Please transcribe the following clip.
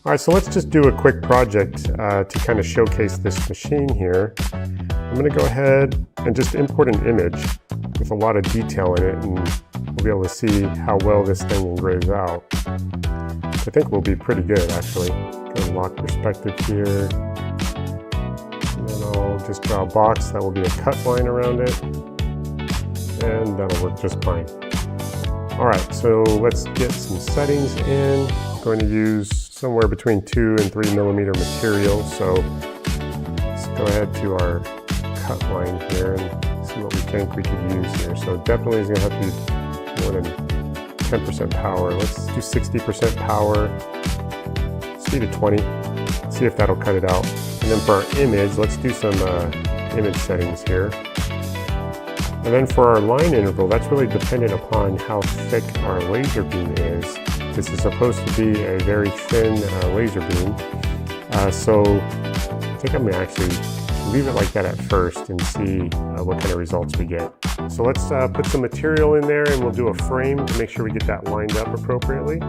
All right, so let's just do a quick project to kind of showcase this machine here. I'm going to go ahead and just import an image with a lot of detail in it, and we'll be able to see how well this thing engraves out. I think we'll be pretty good, actually. Go and lock perspective here. And then I'll just draw a box that will be a cut line around it. And that'll work just fine. All right, so let's get some settings in. I'm going to use somewhere between 2 and 3 millimeter material. So let's go ahead to our cut line here and see what we think we could use here. So definitely is going to have to be more than 10% power. Let's do 60% power, speed of 20, see if that'll cut it out. And then for our image, let's do some image settings here. And then for our line interval, that's really dependent upon how thick our laser beam is. This is supposed to be a very thin laser beam. So I think I'm going to actually leave it like that at first and see what kind of results we get. So let's put some material in there and we'll do a frame to make sure we get that lined up appropriately.